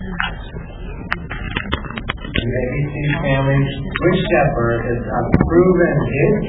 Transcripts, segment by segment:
The ABC family Switch Stepper is a proven hit.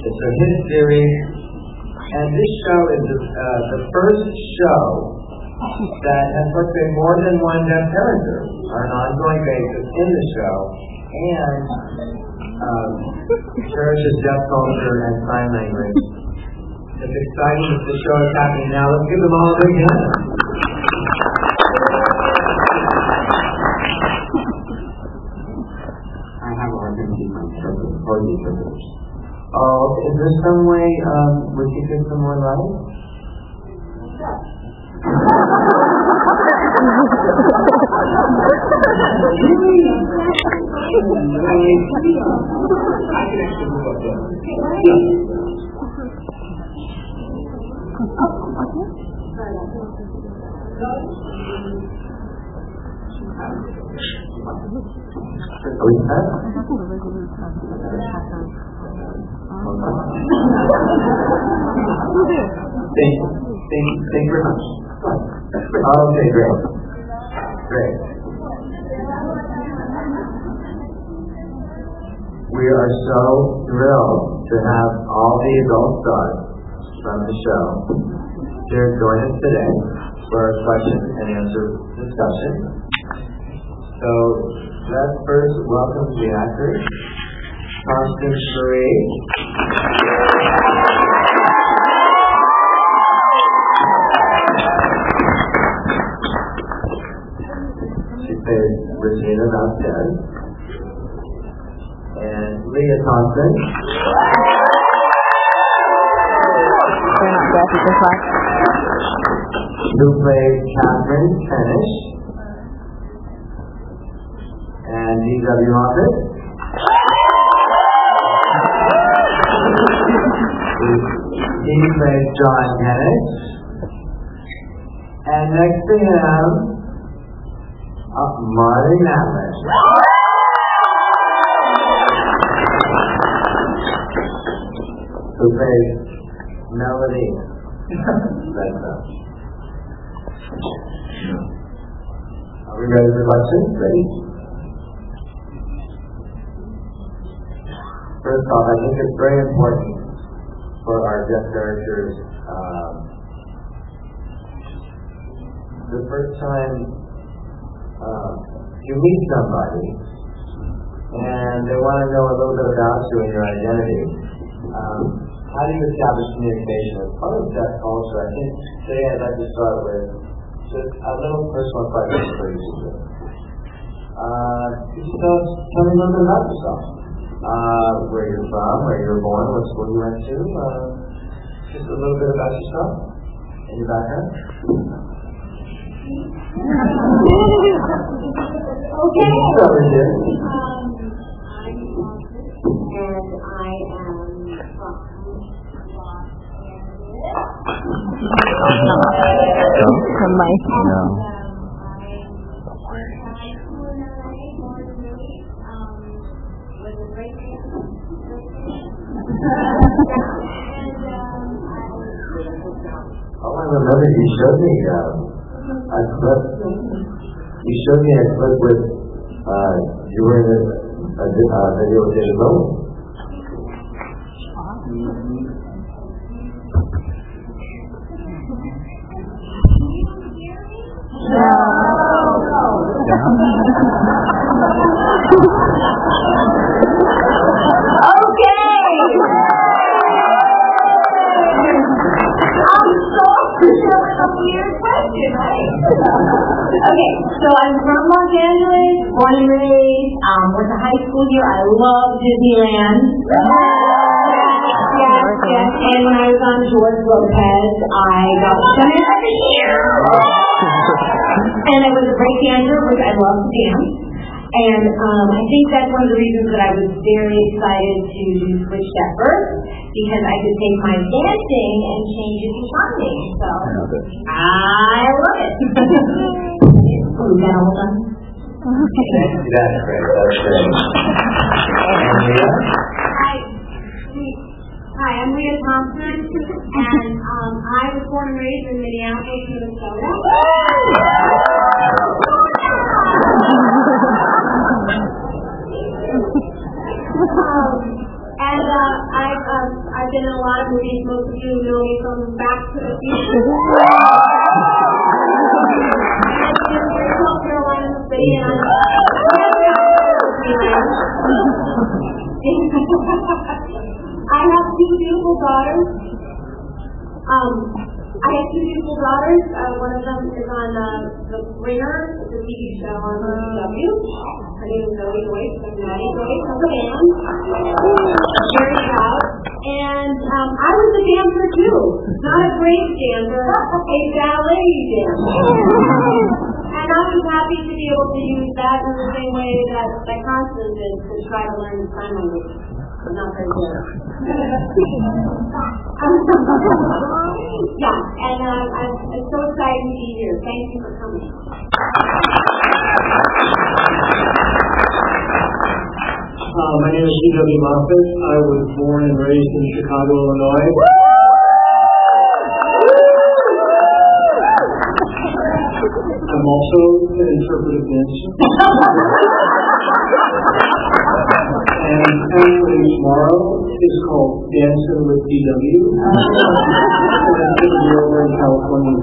It's a hit series, and this show is the first show that has let's say more than one deaf character on an ongoing basis in the show, and cherishes deaf culture and sign language. It's exciting that the show is happening now. Let's give them all a big hand. I have a hard time keeping my interpreters or the interpreters. Oh, is there some way we could get some more light? I can actually move up there. Are we set? Thank you very much. Okay, great. Great. We are so thrilled to have all the adult stars from the show here join us today for our question and answer discussion. So let's first welcome the actors, Constance Marie. She plays Regina downstairs. And Leah Thompson. Who plays Catherine Kenish. And D.W. Moffett. He plays John Kenish. And next to him, Marty Matlish. Who plays Melody. Are we ready for questions? Ready? First off, I think it's very important for our deaf characters. The first time you meet somebody and they want to know a little bit about you and your identity, how do you establish communication? As part of deaf culture, I think today I'd like to start with just a little personal question for each of you. Could you tell me a little bit about yourself? Where you're from, where you were born, what school you went to, just a little bit about yourself and your background. Okay. Start with you. I'm Constance, and I am from Los Angeles. Oh, I remember you showed me a clip. You showed me a clip with you were in a video with David Bowie. Okay, so I'm from Los Angeles, born and raised, went to high school here. I love Disneyland. Yes. And when I was on George Lopez, I got Summer of the Year. And I was a break dancer, which I love to dance. And I think that's one of the reasons that I was very excited to do Switch Stepper, because I could take my dancing and change it to singing. So I love it. Oh, we got all done? That's great. That's great. And Leah? Hi, I'm Leah Thompson, and I was born and raised in Minneapolis, Minnesota. on The Ringer, the TV show on CW. Her name is Zoe Joyce, from Maddie Joyce of the band. Very proud. And I was a dancer too. Not a great dancer, a ballet dancer. And I was happy to be able to use that in the same way that Constance did to try to learn sign language. But not very good. Yeah, and I'm so excited to be here. Thank you for coming. My name is C.W. Moffitt. I was born and raised in Chicago, Illinois. I'm also an interpretive dancer. And actually tomorrow is called Dancing with DW. And that's going to be over in California.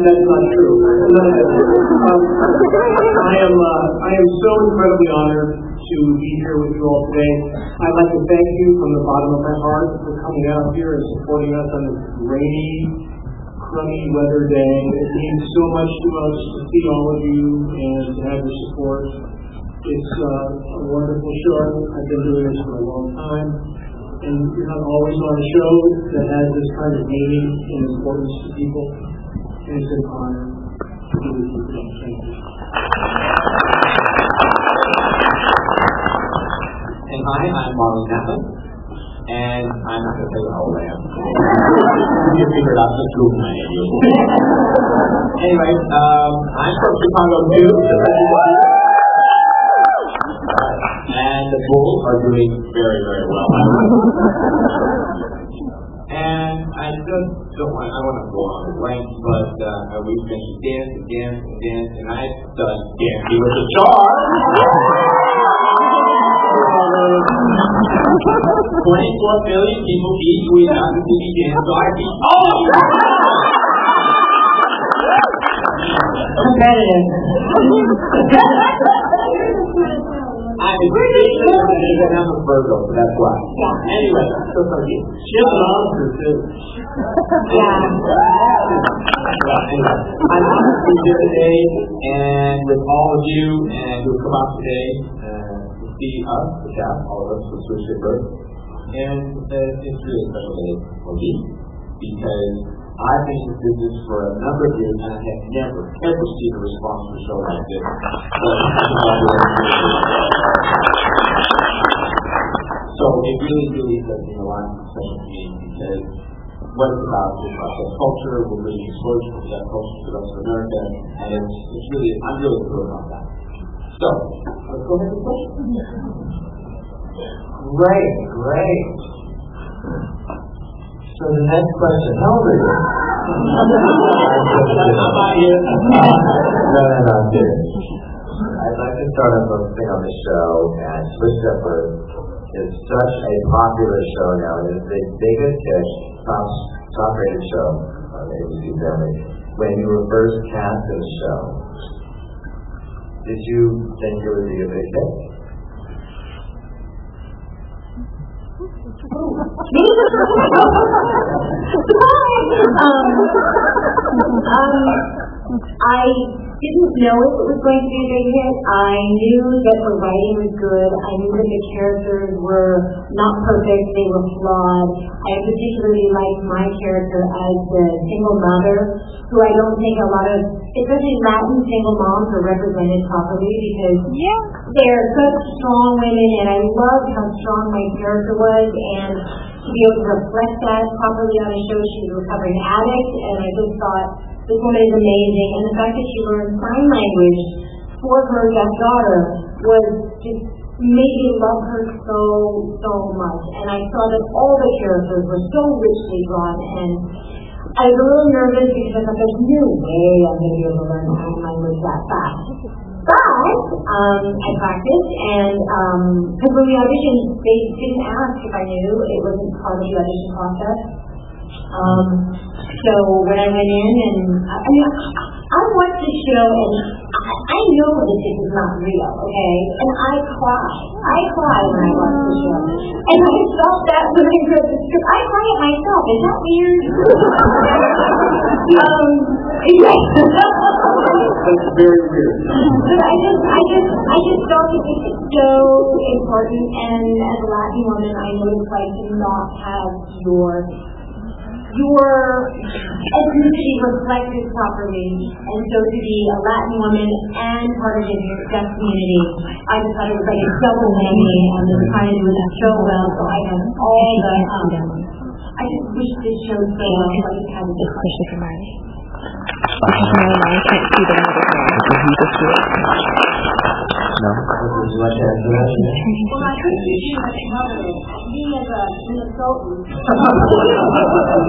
That's not true. I am so incredibly honored to be here with you all today. I'd like to thank you from the bottom of my heart for coming out here and supporting us on this rainy, crummy weather day. It means so much to us to see all of you and to have your support. It's a wonderful show. I've been doing this for a long time. And you're not always on a show that has this kind of meaning and importance to people. And it's an honor to be with you today. Thank you. And hi, I'm Marlon Kaplan, and I'm not going to tell you how old I am. You figured out just Google my age. Anyway, I'm from Chicago too, and the Bulls are doing very, very well. And I just don't want, I want to go on the length, but we've been dance, and I've done Dancing with the Stars. 24 million people each week on the TV dance, so I beat all of you. Competitive. I'm a Virgo, so that's why. Yeah. Anyway, so for you. She has an answer too. Yeah. Anyway, I'm honored to be here today and with all of you and who come out today to see us, the cast, all of us with Switch Birth. And it's really a special day for me because I've been in this business for a number of years and I have never, ever seen a response to a show like this. So it really does mean a lot special to me because what it's about is about that culture, we're bringing exposure to that culture to the rest of America, and it's really, I'm really thrilled about that. So, let's go ahead and question. Great. So the next question, how old are you? No, I'm kidding. I'd like to start off focusing on the show, and Switched Up Birth is such a popular show now. It is the biggest hit, top rated show on the ABC family. When you were first cast in the show, did you think it would be a big hit? I didn't know if it was going to be a big hit. I knew that the writing was good. I knew that the characters were not perfect. They were flawed. I particularly liked my character as the single mother, who I don't think a lot of, especially Latin single moms, are represented properly because they're such strong women, and I loved how strong my character was, and to be able to reflect that properly on a show. She was a recovering addict, and I just thought, this woman is amazing, and the fact that she learned sign language for her deaf daughter was just made me love her so much. And I saw that all the characters were so richly drawn, and I was a little nervous because I thought there's no way I'm going to be able to learn sign language that fast. But I practiced, and because when we auditioned, they didn't ask if I knew. It wasn't part of the audition process. So when I went in, and I watched the the show, and I know that this is not real, okay? And I cry. I cry when I watch the show. And I felt that when I read the script. I cry at myself. Is that weird? That's very weird. But I just felt it was so important, and as a Latin woman, I know it's like to not have your ethnicity reflected properly, and so to be a Latin woman and part of the deaf community, I just thought it was like a double whammy, and they were trying to do it so well, so I had all the, I just wish this show so well, like it had this question for Marley. I can't see the numbers now. No? Would you like to answer that? Well, I couldn't see you as a mother. Me as a Minnesotan.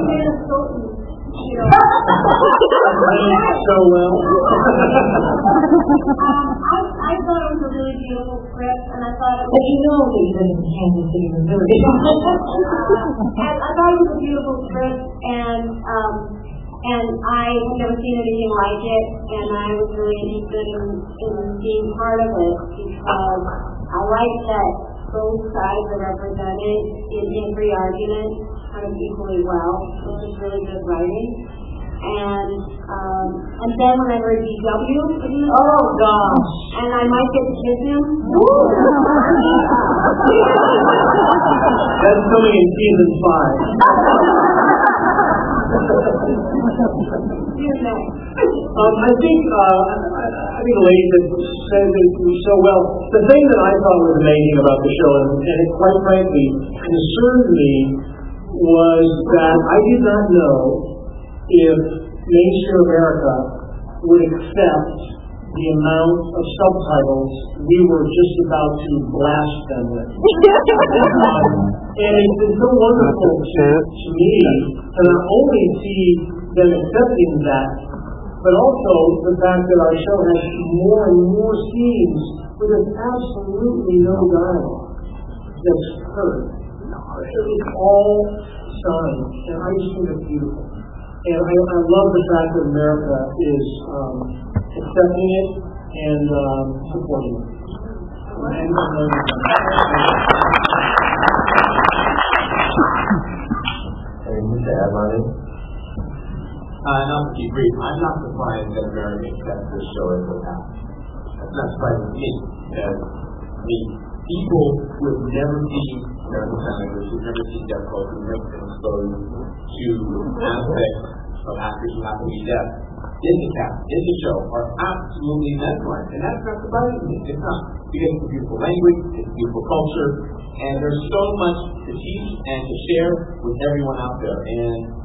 Minnesotan, you know. So well. I thought it was a really beautiful script, and I thought it was... But you know that you live in Kansas City, Missouri. and I thought it was a beautiful script, and I had never seen anything like it, and I was really interested in being part of it because I like that both sides are represented in every argument kind of equally well, which is really good writing. And then when I heard DW, Oh, gosh. and I might get to kiss him. That's coming in season 5. I think the lady that said it so well. The thing that I thought was amazing about the show, and it quite frankly concerned me, was that I did not know if mainstream America would accept the amount of subtitles we were just about to blast them with. And it's been so wonderful to me to not only see them accepting that, but also the fact that our show has more and more scenes where there's absolutely no dialogue that's heard. It's all signs, and I just think it's beautiful. And I love the fact that America is accepting it and supporting it. Anything to add, Marty? Not to be brief, I'm not surprised that America accepts this show as what happened. That's not surprising to me, because people who have never seen American senators, who've never seen deaf folks, who've never been exposed to aspects of actors who happen to be deaf in the show are absolutely mesmerized. And that's not surprising to me. It's not. Because it's a beautiful language, it's a beautiful culture, and there's so much to teach and to share with everyone out there. And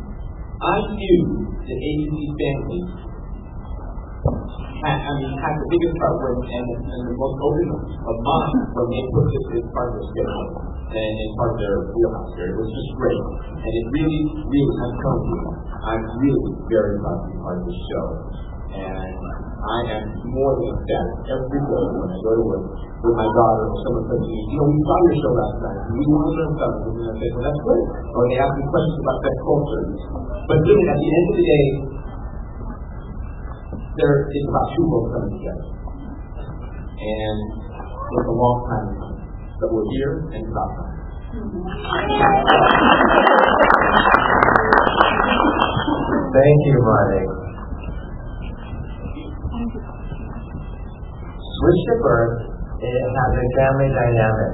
I knew that agency families had the biggest part and the most open of mind when they put this as part of their schedule and in part of their wheelhouse here. It was just great. And it really, really, I'm really very proud to be part of this show. And I am more than ecstatic every day when I go to work with my daughter or someone says to me, we saw your show last night, and we want to learn something. And I say, well, that's great. Or they ask me questions about that culture. But really, at the end of the day, it's about two worlds coming together. And it's a long time coming. But we're here, and it's about time. Thank you, Marty. Switch to Birth, it has a family dynamic.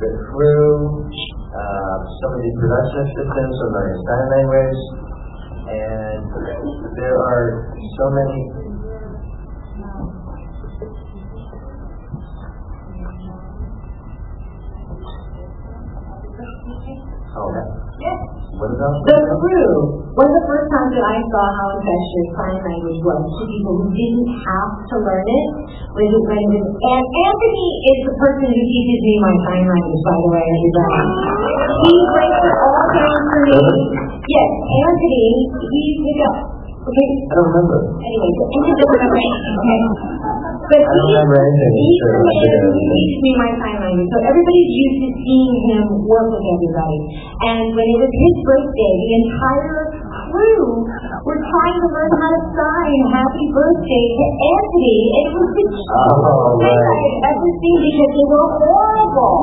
The crew, some of the production assistants are learning sign language, and there are so many. Oh, Yes. what about The crew. One of the first times that I saw how infectious sign language was to people who didn't have to learn it when and Anthony is the person who teaches me my sign language, by the way, everybody. He breaks it all down for me. Yes, Anthony, he's okay. I don't remember. Anyway, so Anthony doesn't remember anything, okay? But I don't remember anything. he's the man who teaches me my sign language. So everybody's used to seeing him work with everybody. And when it was his birthday, the entire crew were trying to learn how to sign happy birthday to Anthony. It was the cutest Oh, thing right. I had ever seen because they were horrible.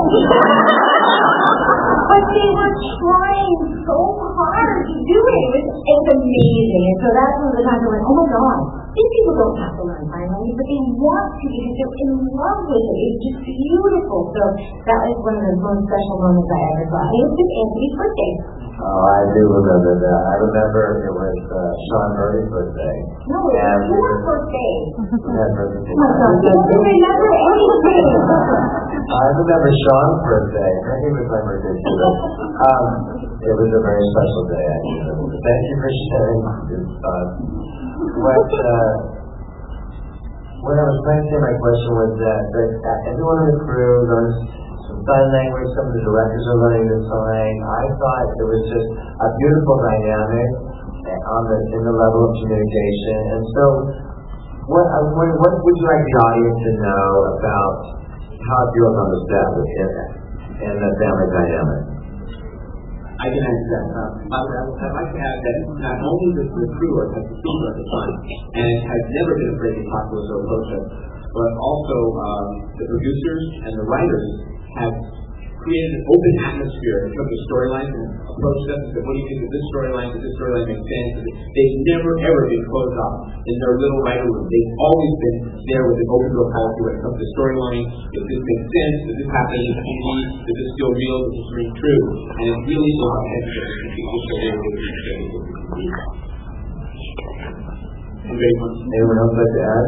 But they were trying so hard to do it. It's amazing. And so that's one of the times I went, oh my God, these people don't have to learn sign language, but they want to because they're in love with it. It's just beautiful. So that was one of the most special moments I ever saw. And it was just Anthony's birthday. Oh, I do remember that. I remember it was Sean Murray's birthday. No, it was your birthday. Yeah, birthday. Oh my God, you don't remember anything. I remember Sean's birthday. I think it was my birthday too. It was a very special day, actually. Thank you for sharing this thought. What I was trying to say, my question was that everyone in the crew learns some sign language, some of the directors are learning to sign. I thought it was just a beautiful dynamic in the level of communication. And so, what would you like the audience to know about how it feels on the set in the family dynamic? I can answer that. I'd like to add that not only the crew has the speaker at the time and has never been afraid to talk to us or approach us, but also the producers and the writers have created an open atmosphere in terms of storylines and approached us and said, what do you think of this storyline? Does this storyline make sense? They've never ever been closed off in their little writer room. They've always been there with an open door policy when it comes to storyline. Does this make sense? Does this happen in the TV? Does this feel real? Does this ring true? And it really is a Anyone else like to add?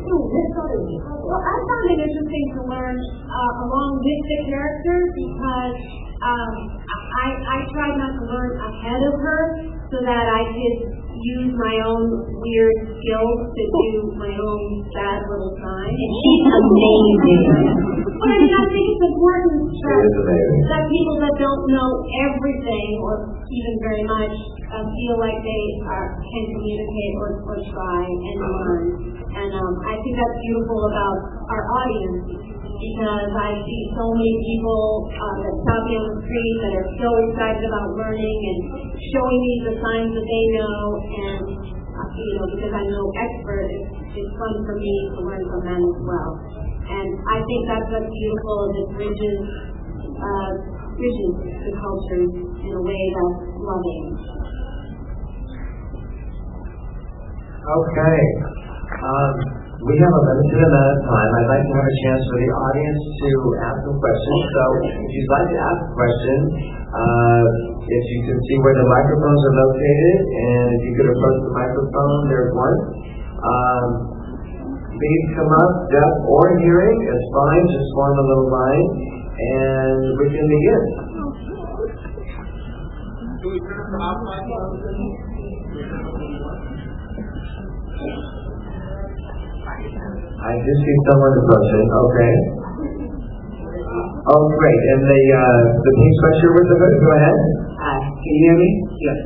Well, I found it interesting to learn along with the character because I tried not to learn ahead of her so that I could use my own weird skills to do my own sad little sign. And she's amazing. But I think it's important that people that don't know everything or even very much feel like they can communicate or try and learn. And I think that's beautiful about our audience because I see so many people that stop me on the street that are so excited about learning and showing me the signs that they know. And because I'm no expert, it's fun for me to learn from them as well. And I think that's what's beautiful is it bridges the cultures in a way that's loving. Okay. We have a limited amount of time. I'd like to have a chance for the audience to ask some questions. So if you'd like to ask a question, if you can see where the microphones are located, and if you could approach the microphone, there's one. Please come up, deaf or hearing, it's fine, just form a little line, and we can begin. Do we turn for I just see someone approaching. Okay. Oh, great. And the pink sweatshirt with the hood, go ahead. Can you hear me? Yes.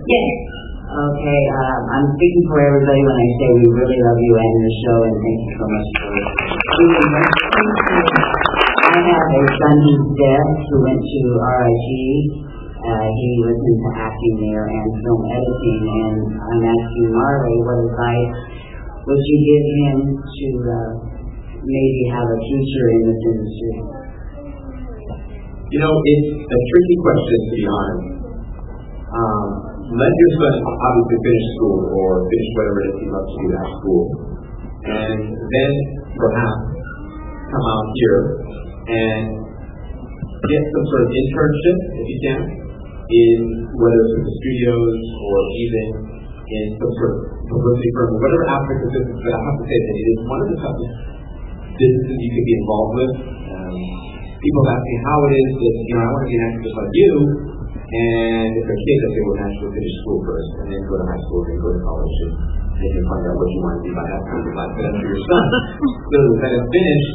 Okay, I'm speaking for everybody when I say we really love you and your show, and thank you so much for doing this. I have a son who's deaf who went to RIT. He was into acting there and film editing, and I'm asking Marley what advice would you give him to maybe have a future in this industry? You know, it's a tricky question, to be honest. Let your son obviously finish school or finish whatever it is he loves to do at school, and then perhaps come out here and get some sort of internship, if you can, in whether it's in the studios or even in some sort of publicity firm, whatever aspect of business. But I have to say that it is one of the toughest businesses you could be involved with. People ask me how it is that, I want to be an actor just like you, and if a kid, they will naturally finish school first, and then go to high school, then go to college, and then you find out what you want to do by that time in life. But that's for your son. So let him finish,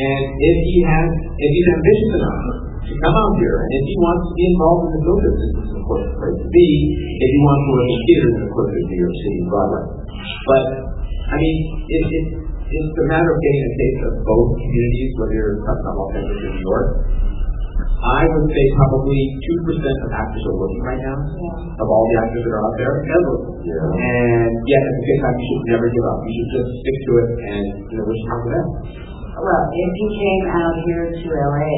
and if he's ambitious enough to come out here, and if he wants to be involved in the film business, this is of course the place to be. If he wants to work in theater, then of course there's New York City and Broadway. But, it's a matter of getting a taste of both communities, whether you're talking about Los Angeles or New York. I would say probably 2% of actors are working right now, of all the actors that are out there, ever. Yeah. And yet, at the same time, you should never give up. You should just stick to it and, wish you the best. Well, if he came out here to LA,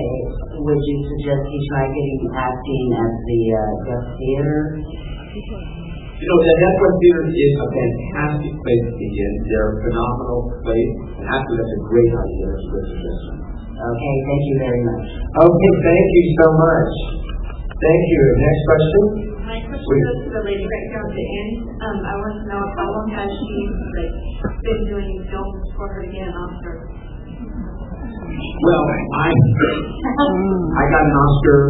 would you suggest he try getting acting at the Deaf Theater? The Deaf Theater is a fantastic place to begin. They're a phenomenal place, and actually that's a great idea. That's a good suggestion. Okay, thank you very much. Okay, thank you so much. Thank you. Next question? My question goes to the lady right here at the end. I want to know how long has she been doing films for her to get an Oscar? Well, I got an Oscar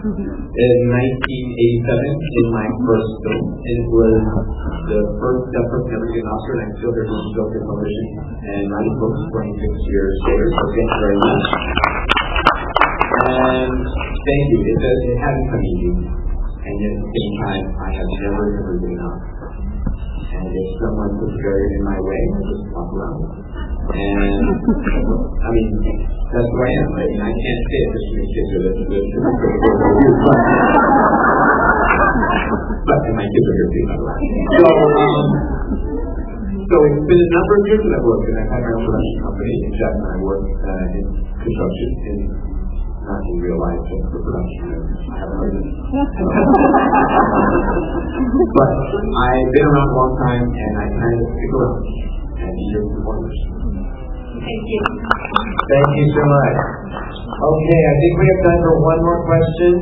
in 1987 in my first film, and it was the first deaf person ever to get an Oscar, and I'm still here doing film and television and writing books 26 years later, so thank you very much. And thank you. It hasn't come easy, and yet at the same time, I have never given up. And if someone puts a barrier in my way, I just walk around. And that's who I am. I can't say it just to make kids are but my kids are here too, by the way. So it's been a number of years that I've worked, and I've had my own production company in Jeff, and I work in construction, not in real life, just for production. I have a husband. But I've been around a long time, and I kind of stick around and be your performers. Thank you. Thank you so much. Okay, I think we have time for one more question.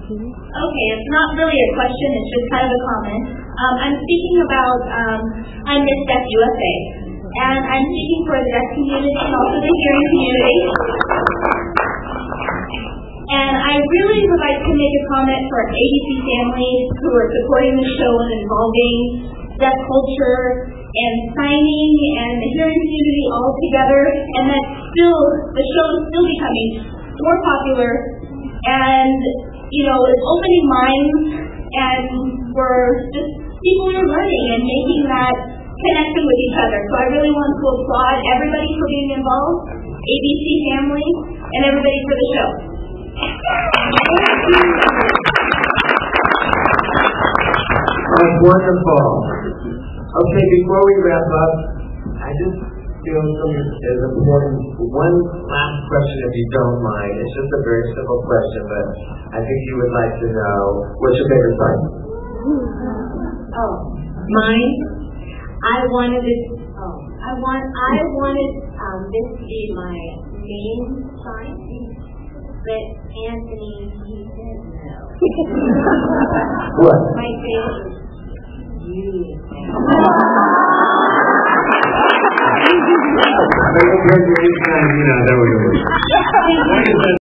Okay, it's not really a question, it's just kind of a comment. I'm speaking about, I'm Miss Deaf USA, and I'm speaking for the deaf community and also the hearing community. And I really would like to make a comment for ABC families who are supporting the show and involving deaf culture and signing and the hearing community all together, and that the show is still becoming more popular, and it's opening minds, and we're just people are learning and making that connection with each other. So I really want to applaud everybody for being involved, ABC family, and everybody for the show. Oh, wonderful. Okay, before we wrap up, I just feel it's important. One last question, if you don't mind. It's just a very simple question, but I think you would like to know, what's your favorite sign? Mine. I wanted this to be my main sign, but Anthony, he said no. What? My favorite is you. That was